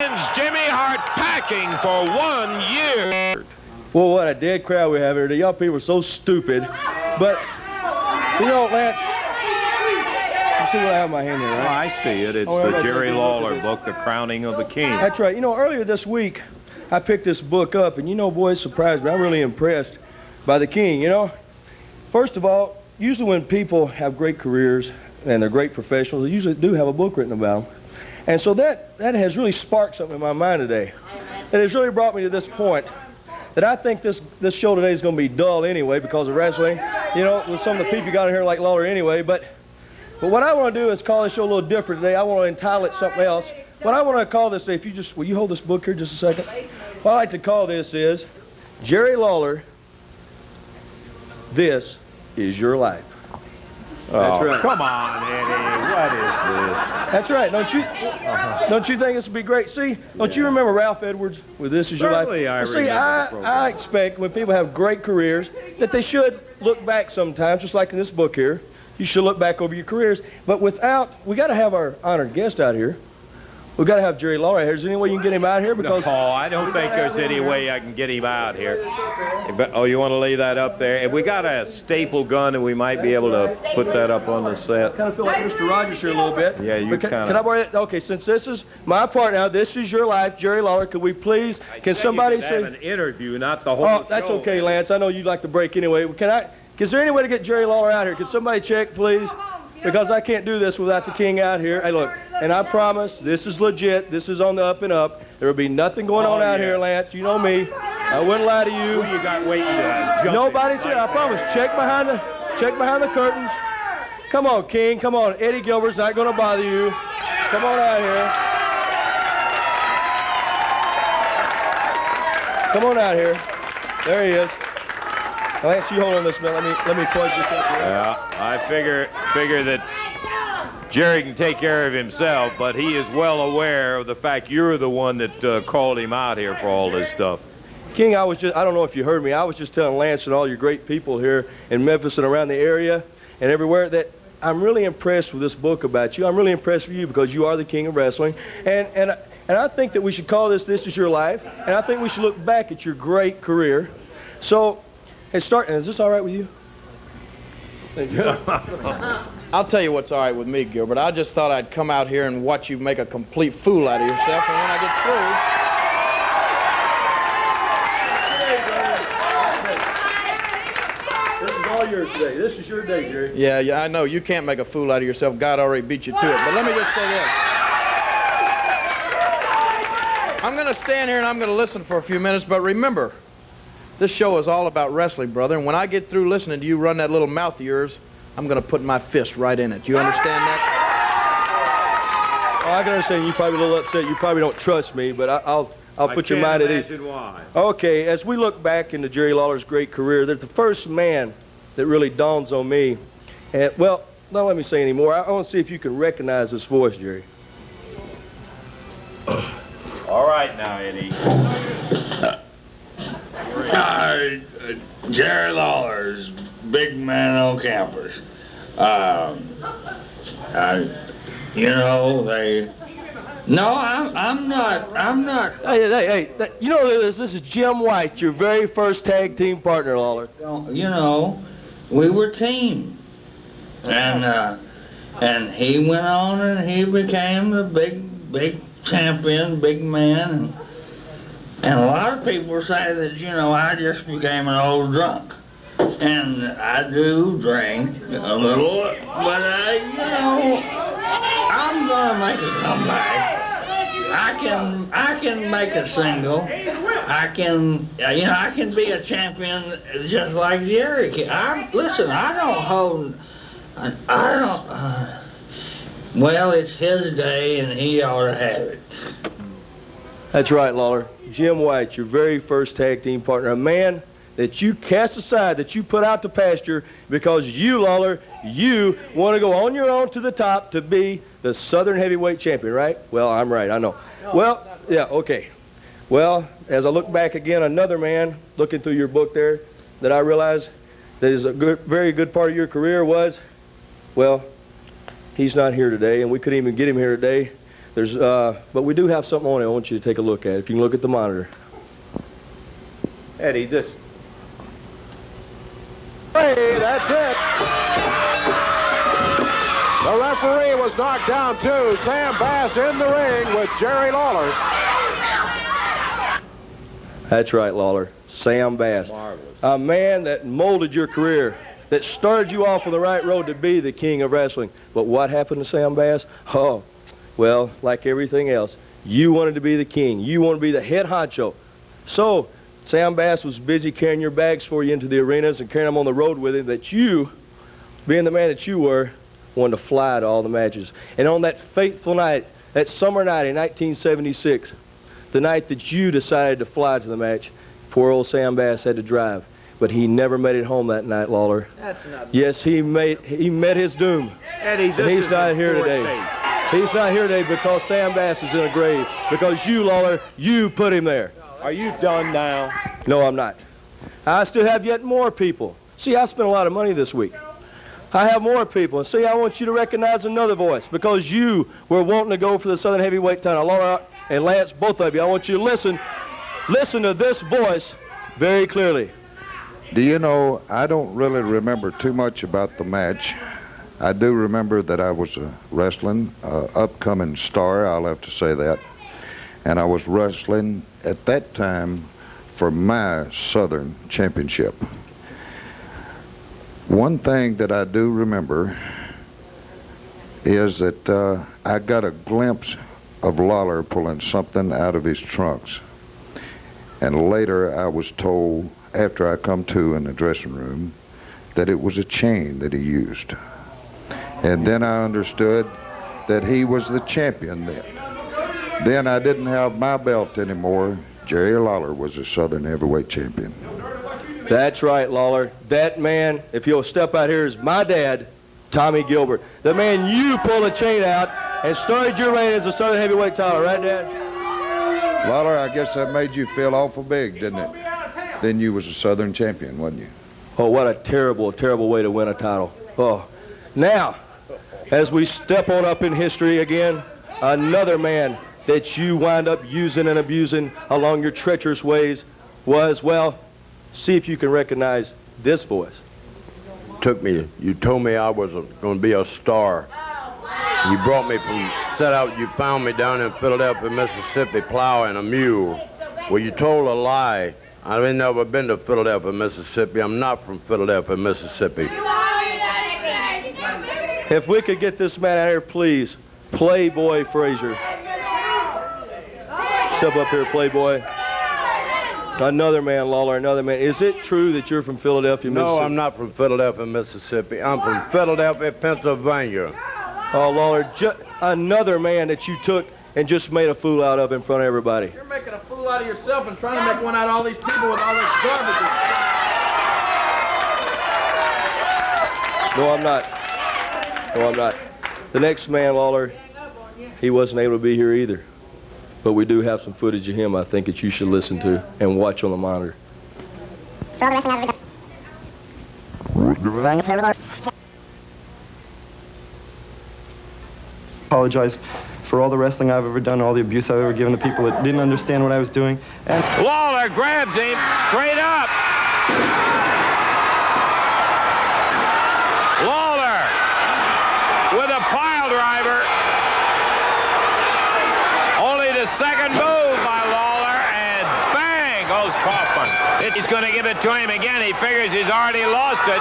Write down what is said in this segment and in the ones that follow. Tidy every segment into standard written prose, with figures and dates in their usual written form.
sends Jimmy Hart packing for 1 year. Well, what a dead crowd we have here. Y'all people are so stupid. But, you know, Lance, you see what I have in my hand here, right? Oh, I see it. It's the Jerry Lawler book, The Crowning of the King. That's right. You know, earlier this week, I picked this book up, and you know, boy, it surprised me. I'm really impressed by the king, you know. First of all, usually when people have great careers and they're great professionals, they usually do have a book written about them. And so that has really sparked something in my mind today. It has really brought me to this point that I think this show today is going to be dull anyway because of wrestling, you know, with some of the people you got in here like Lawler anyway. But what I want to do is call this show a little different today. I want to entitle it something else. What I want to call this today, will you hold this book here just a second? What I like to call this is Jerry Lawler, This Is Your Life. That's right. Come on, Eddie. What is this? That's right. Don't you think this would be great? See, don't you remember Ralph Edwards with This Is Your Life? Certainly I See, I expect when people have great careers that they should look back sometimes, just like in this book here. You should look back over your careers. But we got to have our honored guest out here. We've got to have Jerry Lawler out here. Is there any way you can get him out here? Because no, I don't think there's any way I can get him out here. Oh, you want to lay that up there? If we got a staple gun, and we might be able to put that up on the set. I kind of feel like Mr. Rogers here a little bit. Yeah, you kind of. Can I borrow it? Okay, since this is my part now, This Is Your Life, Jerry Lawler, could we please, can somebody say... have an interview, not the whole show. Oh, that's okay, Lance. I know you'd like to break anyway. Is there any way to get Jerry Lawler out here? Can somebody check, please? Because I can't do this without the king out here. Hey, look, and I promise, this is legit. This is on the up and up. There will be nothing going on out here, Lance. You know me. I wouldn't lie to you. Who you got waiting to Nobody's here. I promise. Check behind the curtains. Come on, King. Come on. Eddie Gilbert's not going to bother you. Come on out here. Come on out here. There he is. Lance, you hold on this minute. Let me plug this up here. Yeah, I figure that Jerry can take care of himself, but he is well aware of the fact you're the one that called him out here for all this stuff. King, I don't know if you heard me. I was just telling Lance and all your great people here in Memphis and around the area and everywhere that I'm really impressed with this book about you. I'm really impressed with you because you are the king of wrestling. And I think that we should call this Is Your Life. And I think we should look back at your great career. So, is this all right with you? I'll tell you what's all right with me, Gilbert. I just thought I'd come out here and watch you make a complete fool out of yourself, and when I get through... This is all yours today. This is your day, Jerry. Yeah, I know. You can't make a fool out of yourself. God already beat you to it. But let me just say this. I'm going to stand here and I'm going to listen for a few minutes, but remember, this show is all about wrestling, brother, and when I get through listening to you run that little mouth of yours, I'm going to put my fist right in it. You understand that? Oh, I can understand you're probably a little upset. You probably don't trust me, but I'll put your mind at ease. Why. Okay, as we look back into Jerry Lawler's great career, there's the first man that really dawns on me. And, well, don't let me say any more. I want to see if you can recognize this voice, Jerry. All right now, Eddie. Jerry Lawler's big man on campus. You know, No, I'm not. Hey, you know this is Jim White, your very first tag team partner, Lawler. You know, we were team. And he went on and he became the big champion, big man. And a lot of people say that, you know, I just became an old drunk. And I do drink a little, but you know, I'm gonna make a comeback. I can make a single. I can be a champion just like Jerry can. Listen, well, it's his day and he ought to have it. That's right, Lawler. Jim White, your very first tag team partner, a man that you cast aside, that you put out to pasture because you, Lawler, you want to go on your own to the top to be the Southern heavyweight champion, right? Well, I'm right, I know. Well, yeah, okay. Well, as I look back again, another man, looking through your book there, that I realize that is a very good part of your career was, well, he's not here today, and we couldn't even get him here today. But we do have something on it I want you to take a look at. If you can look at the monitor. Eddie, this. Hey, that's it. The referee was knocked down too. Sam Bass in the ring with Jerry Lawler. That's right, Lawler. Sam Bass. Marvelous. A man that molded your career, that started you off on the right road to be the king of wrestling. But what happened to Sam Bass? Oh, well, like everything else, you wanted to be the king. You wanted to be the head honcho. So Sam Bass was busy carrying your bags for you into the arenas and carrying them on the road with him, that you, being the man that you were, wanted to fly to all the matches. And on that fateful night, that summer night in 1976, the night that you decided to fly to the match, poor old Sam Bass had to drive. But he never made it home that night, Lawler. That's not. Yes, he met his doom. Eddie, this And he's is not the here fourth today. tape. He's not here today because Sam Bass is in a grave. Because you, Lawler, you put him there. Are you done now? No, I'm not. I still have yet more people. See, I spent a lot of money this week. I have more people. And see, I want you to recognize another voice because you were wanting to go for the Southern Heavyweight title. Lawler and Lance, both of you, I want you to listen to this voice very clearly. Do you know, I don't really remember too much about the match. I do remember that I was a wrestling upcoming star, I'll have to say that. And I was wrestling at that time for my Southern Championship. One thing that I do remember is that I got a glimpse of Lawler pulling something out of his trunks. And later I was told, after I come to in the dressing room, that it was a chain that he used. And then I understood that he was the champion then. Then I didn't have my belt anymore. Jerry Lawler was the Southern Heavyweight Champion. That's right, Lawler. That man, if you'll step out here, is my dad, Tommy Gilbert. The man you pulled a chain out and started your reign as a Southern Heavyweight title, right, Dad? Lawler, I guess that made you feel awful big, didn't it? Then you was a Southern champion, wasn't you? Oh, what a terrible, terrible way to win a title. Oh, now, as we step on up in history again, another man that you wind up using and abusing along your treacherous ways was, well, see if you can recognize this voice. You told me I was going to be a star. You brought me you found me down in Philadelphia, Mississippi, plowing a mule. Well, you told a lie. I've never been to Philadelphia, Mississippi. I'm not from Philadelphia, Mississippi. If we could get this man out here, please. Playboy Frazier. Step up here, Playboy. Another man, Lawler, another man. Is it true that you're from Philadelphia, Mississippi? No, I'm not from Philadelphia, Mississippi. I'm from Philadelphia, Pennsylvania. Oh, Lawler, another man that you took and just made a fool out of in front of everybody. You're making a fool out of yourself and trying to make one out of all these people with all this garbage. No, I'm not. No, I'm not. The next man, Lawler, he wasn't able to be here either. But we do have some footage of him I think that you should listen to and watch on the monitor. Apologize for all the wrestling I've ever done, all the abuse I've ever given to people that didn't understand what I was doing. And Lawler grabs him straight up. Lawler with a pile driver. Only the second move by Lawler, and bang goes Kaufman. He's going to give it to him again. He figures he's already lost it.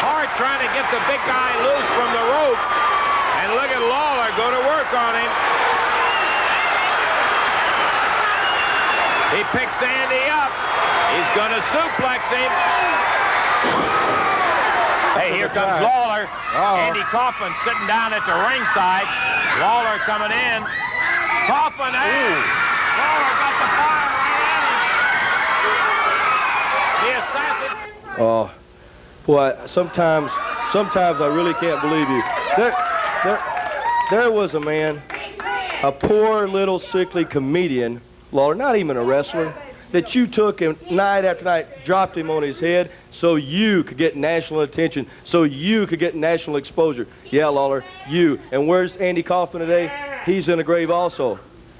Hart trying to get the big guy loose from the rope. And look at Lawler go to work on him. He picks Andy up. He's going to suplex him. Hey, here comes Lawler. Andy Kaufman sitting down at the ringside. Lawler coming in. Kaufman, Lawler got the fire right at him. The assassin. Oh, boy, sometimes I really can't believe you. There was a man, a poor little sickly comedian, Lawler, not even a wrestler, that you took him night after night, dropped him on his head so you could get national attention, so you could get national exposure. Yeah, Lawler, you. And where's Andy Kaufman today? He's in the grave also,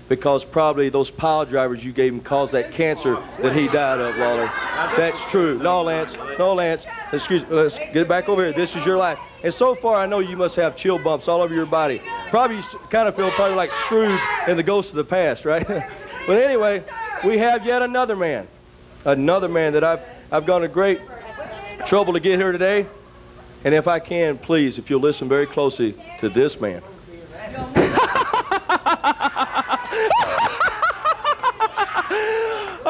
because probably those pile drivers you gave him caused that cancer that he died of, Lawler. That's true. No, Lance. No, Lance. Excuse me. Let's get back over here. This is your life. And so far, I know you must have chill bumps all over your body. Probably you kind of feel probably like Scrooge in the Ghost of the Past, right? But anyway, we have yet another man that I've gone to great trouble to get here today. And if I can, please, if you'll listen very closely to this man.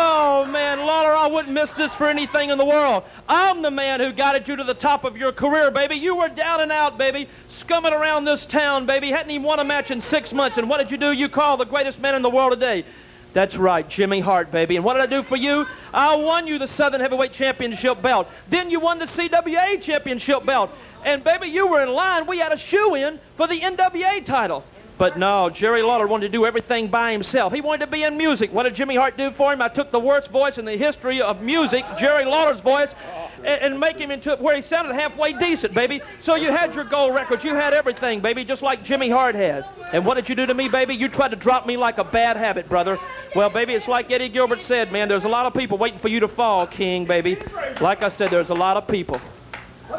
Oh, man, Lawler, I wouldn't miss this for anything in the world. I'm the man who guided you to the top of your career, baby. You were down and out, baby, scumming around this town, baby. Hadn't even won a match in 6 months. And what did you do? You called the greatest man in the world today. That's right, Jimmy Hart, baby. And what did I do for you? I won you the Southern Heavyweight Championship belt. Then you won the CWA Championship belt. And, baby, you were in line. We had a shoe-in for the NWA title. But no, Jerry Lawler wanted to do everything by himself. He wanted to be in music. What did Jimmy Hart do for him? I took the worst voice in the history of music, Jerry Lawler's voice, and make him into where he sounded halfway decent, baby. So you had your gold records. You had everything, baby, just like Jimmy Hart had. And what did you do to me, baby? You tried to drop me like a bad habit, brother. Well, baby, it's like Eddie Gilbert said, man. There's a lot of people waiting for you to fall, King, baby. Like I said, there's a lot of people.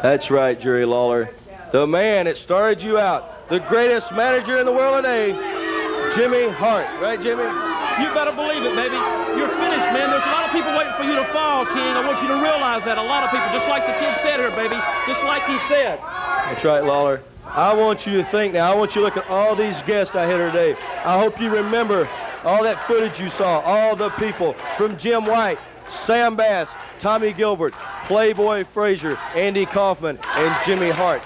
That's right, Jerry Lawler. The man that started you out. The greatest manager in the world today, Jimmy Hart. Right, Jimmy? You better believe it, baby. You're finished, man. There's a lot of people waiting for you to fall, King. I want you to realize that. A lot of people, just like the kid said here, baby. Just like he said. That's right, Lawler. I want you to think now. I want you to look at all these guests I had here today. I hope you remember all that footage you saw, all the people from Jim White, Sam Bass, Tommy Gilbert, Playboy Frazier, Andy Kaufman, and Jimmy Hart.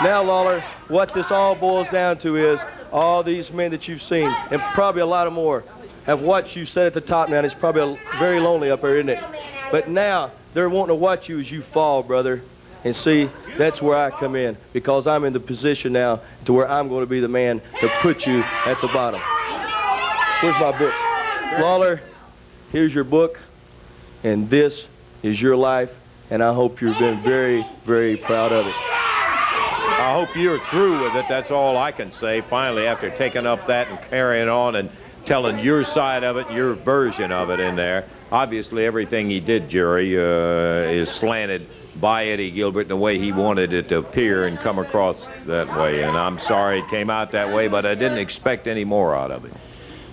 Now, Lawler, what this all boils down to is all these men that you've seen, and probably a lot of more, have watched you sit at the top now. And it's probably very lonely up there, isn't it? But now they're wanting to watch you as you fall, brother. And see, that's where I come in, because I'm in the position now to where I'm going to be the man to put you at the bottom. Where's my book? Lawler, here's your book, and this is your life, and I hope you've been very, very proud of it. I hope you're through with it. That's all I can say. Finally, after taking up that and carrying on and telling your side of it, your version of it in there. Obviously, everything he did, Jerry, is slanted by Eddie Gilbert in the way he wanted it to appear and come across that way. And I'm sorry it came out that way, but I didn't expect any more out of it.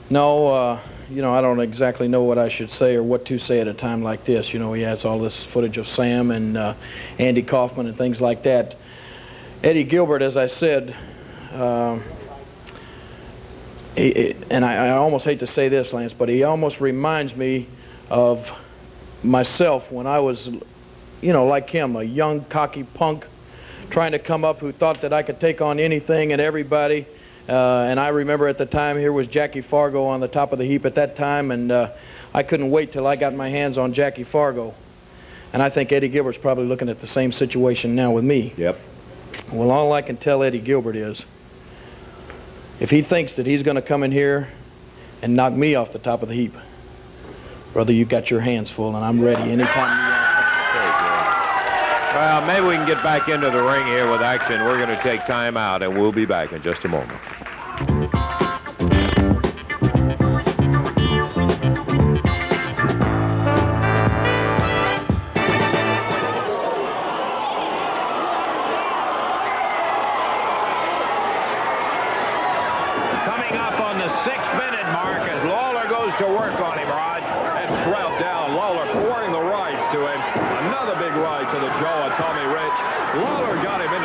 No, you know, I don't exactly know what I should say or what to say at a time like this. You know, he has all this footage of Sam and Andy Kaufman and things like that. Eddie Gilbert, as I said, and I almost hate to say this, Lance, but he almost reminds me of myself when I was, you know, like him, a young, cocky punk trying to come up who thought that I could take on anything and everybody. And I remember at the time here was Jackie Fargo on the top of the heap at that time, and I couldn't wait till I got my hands on Jackie Fargo. And I think Eddie Gilbert's probably looking at the same situation now with me. Yep. Well, all I can tell Eddie Gilbert is, if he thinks that he's going to come in here and knock me off the top of the heap, brother, you've got your hands full, and I'm ready anytime you want. Well, maybe we can get back into the ring here with action. We're going to take time out, and we'll be back in just a moment. Coming up on the 6-minute mark as Lawler goes to work on him, Rod. That's strapped down. Lawler pouring the rights to him. Another big right to the jaw of Tommy Rich. Lawler got